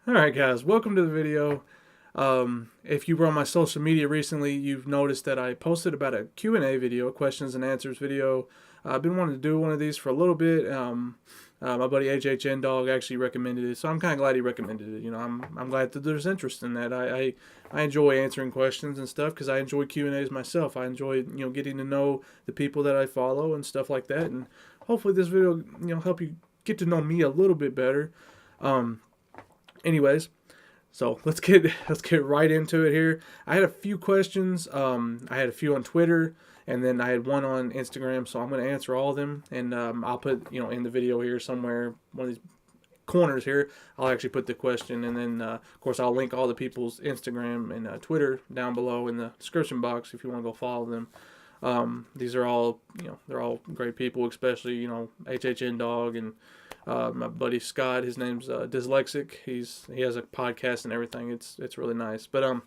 Alright guys, welcome to the video. If you were on my social media recently, you've noticed that I posted about a Q&A video, a questions and answers video. I've been wanting to do one of these for a little bit. My buddy HHN Dog actually recommended it, so I'm kind of glad he recommended it. I'm glad that there's interest in that. I enjoy answering questions and stuff because I enjoy Q&As myself. I enjoy getting to know the people that I follow and stuff like that, and hopefully this video help you get to know me a little bit better. Anyways, so let's get right into it here. I had a few questions. I had a few on Twitter, and then I had one on Instagram. So I'm going to answer all of them, and I'll put in the video here somewhere, one of these corners here. I'll actually put the question, and then of course I'll link all the people's Instagram and Twitter down below in the description box if you want to go follow them. These are all they're all great people, especially HHN Dog and my buddy Scott. His name's Dyslexic. He has a podcast and everything. It's really nice. But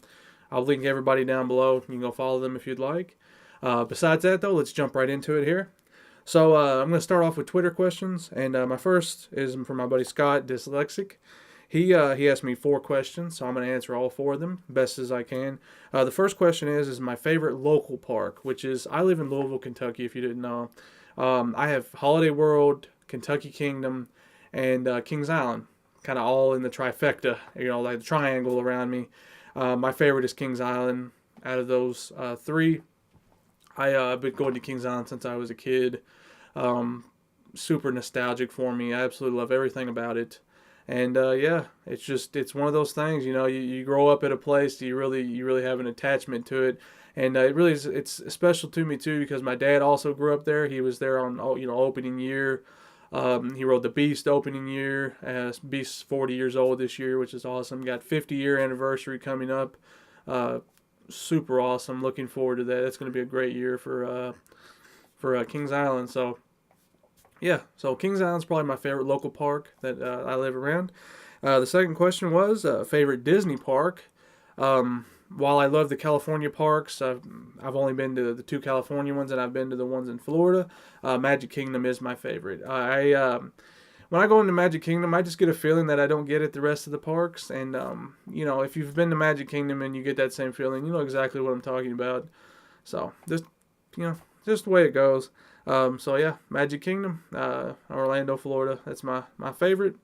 I'll link everybody down below. You can go follow them if you'd like. Besides that though, let's jump right into it here. So I'm going to start off with Twitter questions, and my first is from my buddy Scott Dyslexic. He asked me 4 questions, so I'm going to answer all 4 of them best as I can. The first question is my favorite local park, which is, I live in Louisville, Kentucky, if you didn't know. I have Holiday World, Kentucky Kingdom, and Kings Island, kind of all in the trifecta, like the triangle around me. My favorite is Kings Island. Out of those 3, I've been going to Kings Island since I was a kid. Super nostalgic for me. I absolutely love everything about it. And yeah, it's one of those things. You grow up at a place, you really have an attachment to it, and it's special to me too because my dad also grew up there. He was there on opening year. He rode the Beast opening year. Beast's 40 years old this year, which is awesome. Got 50-year anniversary coming up. Super awesome. Looking forward to that. It's going to be a great year for Kings Island. So yeah, so Kings Island's probably my favorite local park that I live around. The second question was favorite Disney park. While I love the California parks, I've only been to the 2 California ones, and I've been to the ones in Florida. Magic Kingdom is my favorite. When I go into Magic Kingdom, I just get a feeling that I don't get at the rest of the parks. And if you've been to Magic Kingdom and you get that same feeling, you know exactly what I'm talking about. So just the way it goes. So yeah, Magic Kingdom, Orlando, Florida. That's my favorite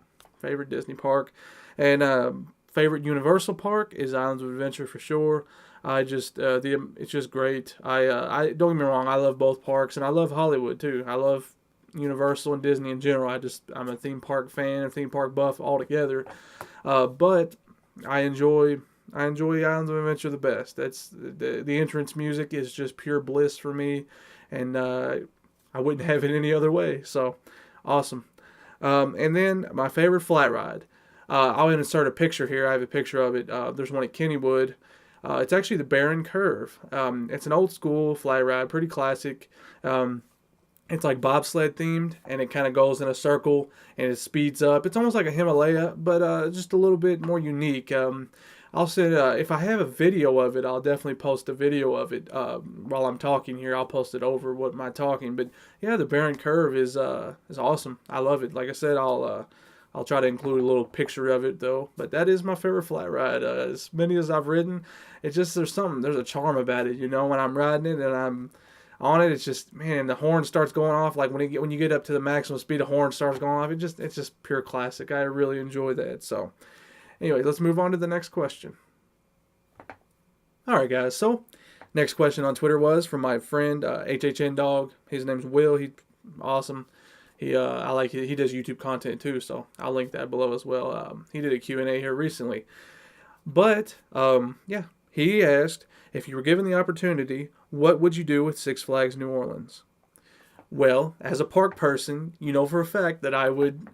Disney park. And favorite Universal park is Islands of Adventure for sure. It's just great. I don't get me wrong, I love both parks, and I love Hollywood too. I love Universal and Disney in general. I'm a theme park fan, a theme park buff altogether. But I enjoy Islands of Adventure the best. That's the entrance music is just pure bliss for me, and I wouldn't have it any other way. So awesome. And then my favorite flat ride. I'll insert a picture here. I have a picture of it. There's one at Kennywood. It's actually the Barren Curve. It's an old school flat ride, pretty classic. It's like bobsled themed, and it kind of goes in a circle and it speeds up. It's almost like a Himalaya, but just a little bit more unique. I'll say if I have a video of it, I'll definitely post a video of it while I'm talking here. I'll post it over what my talking. But yeah, the Barren Curve is awesome. I love it. Like I said, I'll try to include a little picture of it though. But that is my favorite flat ride. As many as I've ridden, there's a charm about it. When I'm riding it and I'm on it, it's just, man, the horn starts going off. Like when you get up to the maximum speed, the horn starts going off. It's just pure classic. I really enjoy that. So anyway, let's move on to the next question. All right, guys. So next question on Twitter was from my friend HHN Dog. His name's Will. He's awesome. He does YouTube content too, so I'll link that below as well. He did a Q&A here recently. But yeah, he asked, if you were given the opportunity, what would you do with Six Flags New Orleans? Well, as a park person, you know for a fact that I would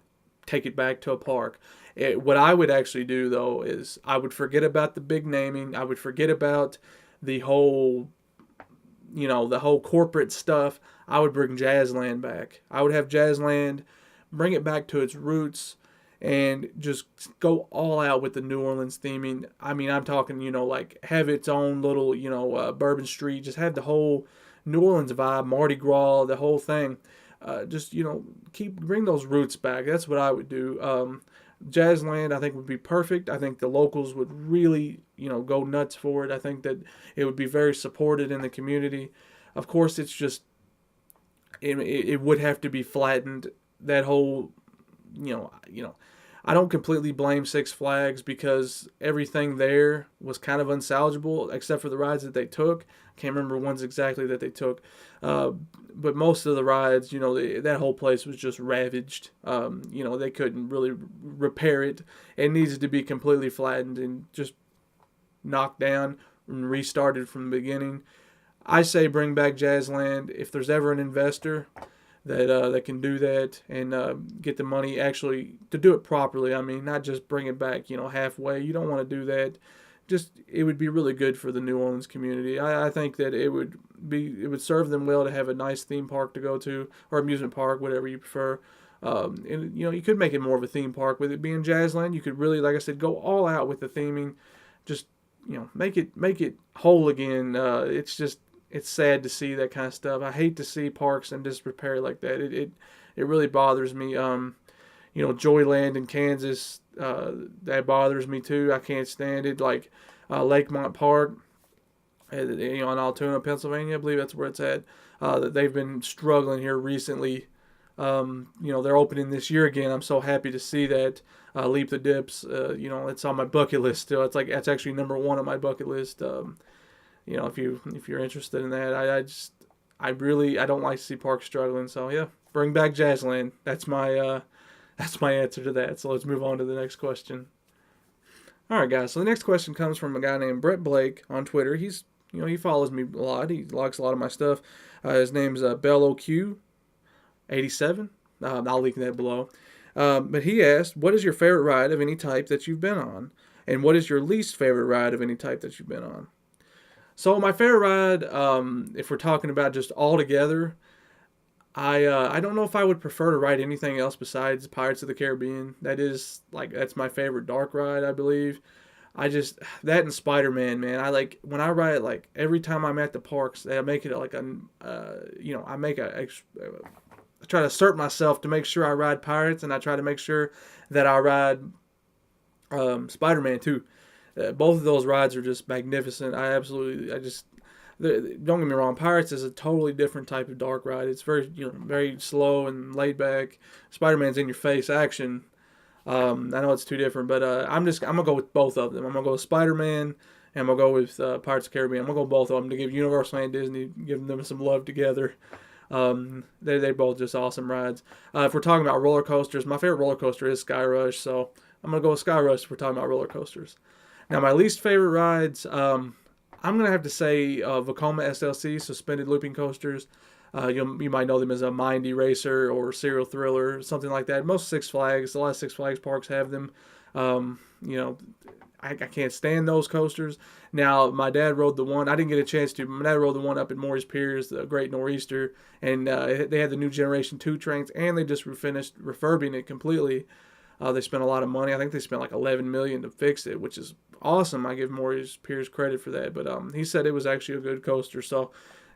take it back to a park. What I would actually do, though, is I would forget about the big naming. I would forget about the whole corporate stuff. I would bring Jazzland back. I would have Jazzland, bring it back to its roots, and just go all out with the New Orleans theming. I mean, I'm talking, like have its own little, Bourbon Street. Just have the whole New Orleans vibe, Mardi Gras, the whole thing. Bring those roots back. That's what I would do. Jazzland, I think, would be perfect. I think the locals would really, go nuts for it. I think that it would be very supported in the community. Of course, it's just it would have to be flattened. That whole, I don't completely blame Six Flags because everything there was kind of unsalvageable except for the rides that they took. I can't remember ones exactly that they took, uh, but most of the rides, that whole place was just ravaged. They couldn't really repair it. It needs to be completely flattened and just knocked down and restarted from the beginning. I say bring back Jazzland. If there's ever an investor that can do that and get the money actually to do it properly. I mean, not just bring it back, halfway. You don't want to do that. Just it would be really good for the New Orleans community. I think that it would serve them well to have a nice theme park to go to or amusement park, whatever you prefer. And you could make it more of a theme park with it being Jazzland. You could really, like I said, go all out with the theming. Just make it whole again. It's sad to see that kind of stuff. I hate to see parks in disrepair like that. It really bothers me. Joyland in Kansas, that bothers me too. I can't stand it. Like Lakemont Park, in Altoona, Pennsylvania, I believe that's where it's at. That they've been struggling here recently. They're opening this year again. I'm so happy to see that. Leap the Dips, it's on my bucket list still. It's like that's actually number one on my bucket list. If you're interested in that, I don't like to see parks struggling. So yeah, bring back Jazzland. That's my answer to that. So let's move on to the next question. All right, guys. So the next question comes from a guy named Brett Blake on Twitter. He follows me a lot. He likes a lot of my stuff. His name's BellOQ87. I'll link that below. But he asked, what is your favorite ride of any type that you've been on? And what is your least favorite ride of any type that you've been on? So my favorite ride, if we're talking about just all together, I don't know if I would prefer to ride anything else besides Pirates of the Caribbean. That's my favorite dark ride, I believe. That and Spider-Man, man. I like when I ride, like every time I'm at the parks, I make it like I try to assert myself to make sure I ride Pirates, and I try to make sure that I ride Spider-Man too. Both of those rides are just magnificent. Don't get me wrong. Pirates is a totally different type of dark ride. It's very slow and laid back. Spider-Man's in your face action. I know it's too different, but I'm gonna go with both of them. I'm gonna go with Spider-Man, and I'm gonna go with Pirates of the Caribbean. I'm gonna go with both of them to give Universal and Disney, give them some love together. They're both just awesome rides. If we're talking about roller coasters, my favorite roller coaster is Sky Rush, so I'm gonna go with Sky Rush if we're talking about roller coasters. Now, my least favorite rides, I'm going to have to say Vekoma SLC, suspended looping coasters. You might know them as a Mind Eraser or Serial Thriller, something like that. Most a lot of Six Flags parks have them. I can't stand those coasters. Now, my dad rode the one. I didn't get a chance to. My dad rode the one up at Morris Piers, the Great Nor'easter, and they had the new Generation 2 trains, and they just finished refurbing it completely. They spent a lot of money. I think they spent like $11 million to fix it, which is awesome. I give Morris Piers credit for that. But he said it was actually a good coaster. So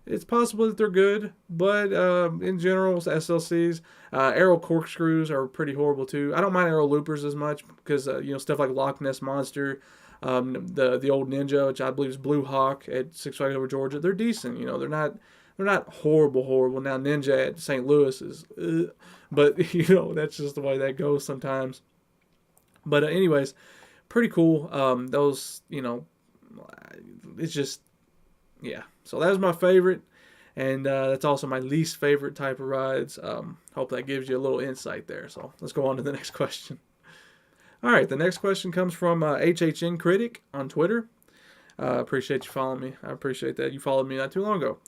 it's possible that they're good. But in general, SLCs, Aero corkscrews are pretty horrible too. I don't mind Aero loopers as much because stuff like Loch Ness Monster, the old Ninja, which I believe is Blue Hawk at Six Flags Over Georgia. They're decent. They're not horrible. Now Ninja at St. Louis is, but that's just the way that goes sometimes. But anyways, pretty cool. Those it's just yeah. So that was my favorite, and that's also my least favorite type of rides. Hope that gives you a little insight there. So let's go on to the next question. All right, the next question comes from HHN Critic on Twitter. Appreciate you following me. I appreciate that. You followed me not too long ago.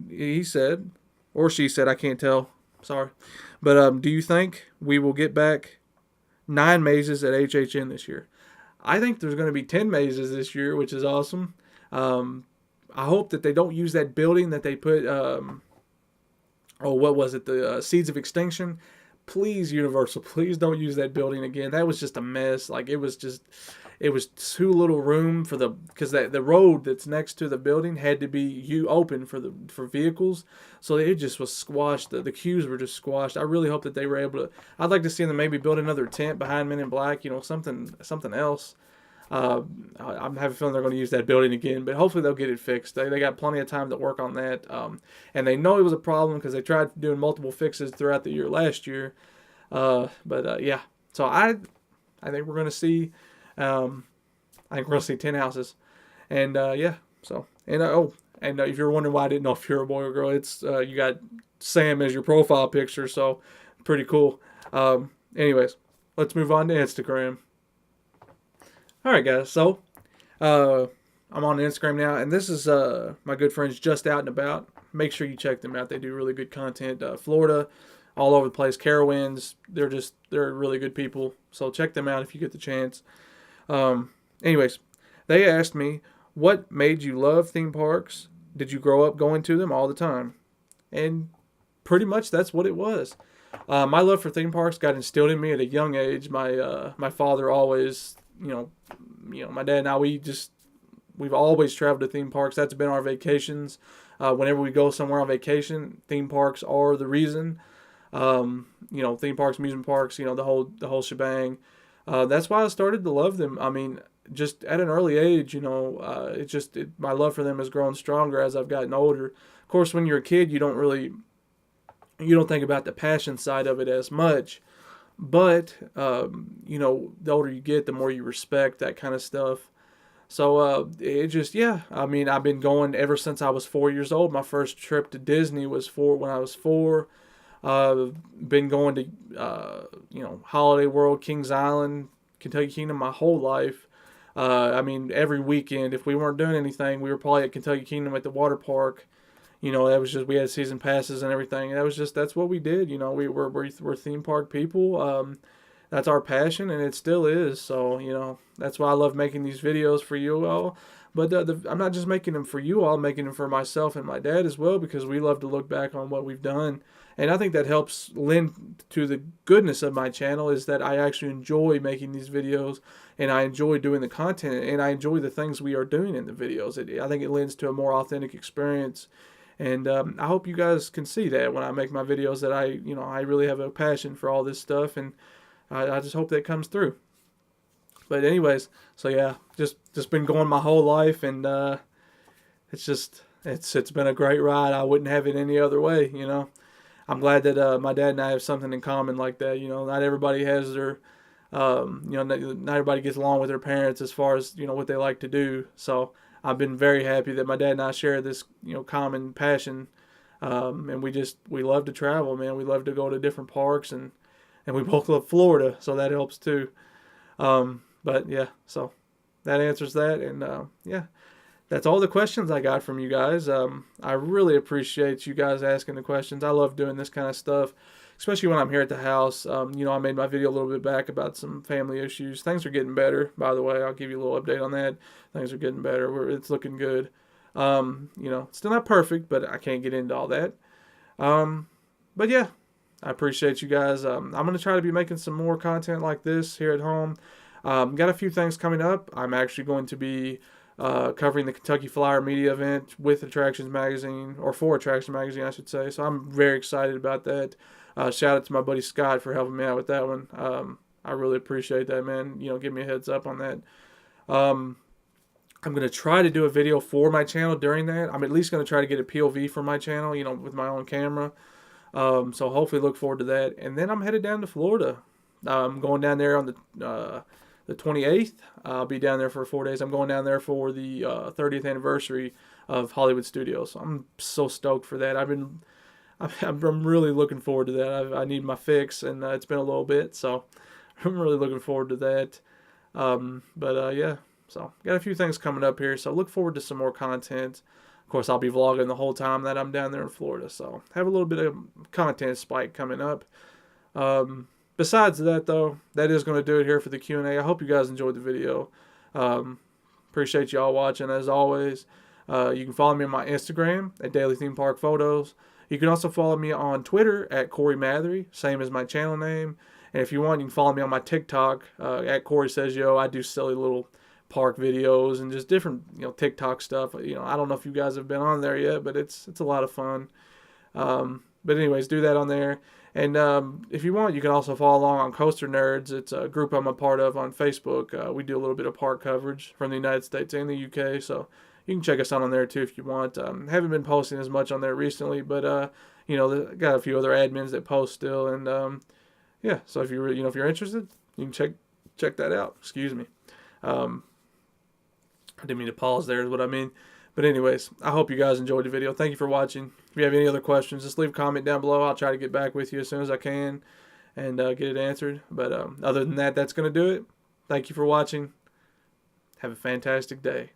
He said, or she said, I can't tell. Sorry. But do you think we will get back 9 mazes at HHN this year? I think there's going to be 10 mazes this year, which is awesome. I hope that they don't use that building that they put, what was it? The Seeds of Extinction. please, Universal, please don't use that building again. That was just a mess. Like, it was too little room for because the road that's next to the building had to be open for vehicles, so it just was squashed. The queues were just squashed. I really hope that they were able to. I'd like to see them maybe build another tent behind Men in Black. Something else. I'm having a feeling they're going to use that building again, but hopefully they'll get it fixed. They got plenty of time to work on that, and they know it was a problem because they tried doing multiple fixes throughout the year last year. Yeah, so I think we're going to see. I think we're going to see 10 houses, and yeah. So and if you're wondering why I didn't know if you're a boy or girl, it's you got Sam as your profile picture, so pretty cool. Anyways, let's move on to Instagram. All right, guys. So, I'm on Instagram now, and this is my good friends Just Out and About. Make sure you check them out. They do really good content. Florida, all over the place. Carowinds. They're really good people. So check them out if you get the chance. Anyways, they asked me, what made you love theme parks? Did you grow up going to them all the time? And pretty much that's what it was. My love for theme parks got instilled in me at a young age. My father always, my dad and I, we've always traveled to theme parks. That's been our vacations. Whenever we go somewhere on vacation, theme parks are the reason. Theme parks, amusement parks, the whole shebang. That's why I started to love them. I mean, just at an early age, my love for them has grown stronger as I've gotten older. Of course, when you're a kid, you don't think about the passion side of it as much. But, the older you get, the more you respect that kind of stuff. So, I've been going ever since I was 4 years old. My first trip to Disney was when I was 4. Been going to, Holiday World, Kings Island, Kentucky Kingdom my whole life. Every weekend, if we weren't doing anything, we were probably at Kentucky Kingdom at the water park. That was we had season passes and everything. That's what we did. We're theme park people. That's our passion, and it still is. So, that's why I love making these videos for you all. But I'm not just making them for you all, I'm making them for myself and my dad as well, because we love to look back on what we've done. And I think that helps lend to the goodness of my channel, is that I actually enjoy making these videos, and I enjoy doing the content, and I enjoy the things we are doing in the videos. I think it lends to a more authentic experience. And I hope you guys can see that when I make my videos, that I really have a passion for all this stuff, and I just hope that comes through. But anyways, so yeah, just been going my whole life, and it's been a great ride. I wouldn't have it any other way. I'm glad that my dad and I have something in common like that. Not everybody has their, not everybody gets along with their parents as far as what they like to do. So I've been very happy that my dad and I share this common passion, and we love to travel, man. We love to go to different parks, and we both love Florida, so that helps too. But yeah, so that answers that, and yeah, that's all the questions I got from you guys. I really appreciate you guys asking the questions. I love doing this kind of stuff, especially when I'm here at the house. I made my video a little bit back about some family issues. Things are getting better, by the way. I'll give you a little update on that. Things are getting better. It's looking good. Still not perfect, but I can't get into all that. But yeah, I appreciate you guys. I'm going to try to be making some more content like this here at home. Got a few things coming up. I'm actually going to be covering the Kentucky Flyer Media event with Attractions Magazine, or for Attractions Magazine, I should say. So I'm very excited about that. Shout out to my buddy Scott for helping me out with that one. I really appreciate that, man. Give me a heads up on that. I'm going to try to do a video for my channel during that. I'm at least going to try to get a POV for my channel, with my own camera. So hopefully look forward to that. And then I'm headed down to Florida. I'm going down there on the 28th. I'll be down there for 4 days. I'm going down there for the 30th anniversary of Hollywood Studios. I'm so stoked for that. I'm really looking forward to that. I need my fix, and it's been a little bit, so I'm really looking forward to that. Yeah, so got a few things coming up here, so look forward to some more content. Of course, I'll be vlogging the whole time that I'm down there in Florida, so have a little bit of content spike coming up. Besides that, though, that is going to do it here for the Q&A. I hope you guys enjoyed the video. Appreciate y'all watching, as always. You can follow me on my Instagram at Daily Theme Park Photos. You can also follow me on Twitter at Corey Mathery, same as my channel name. And if you want, you can follow me on my TikTok at Corey Says Yo. I do silly little park videos and just different TikTok stuff. I don't know if you guys have been on there yet, but it's a lot of fun. But anyways, do that on there. And if you want, you can also follow along on Coaster Nerds. It's a group I'm a part of on Facebook. We do a little bit of park coverage from the United States and the UK, so you can check us out on there too if you want. Haven't been posting as much on there recently, but got a few other admins that post still, and yeah. So if if you're interested, you can check that out. Excuse me. I didn't mean to pause there, is what I mean. But anyways, I hope you guys enjoyed the video. Thank you for watching. If you have any other questions, just leave a comment down below. I'll try to get back with you as soon as I can and get it answered. But other than that, that's going to do it. Thank you for watching. Have a fantastic day.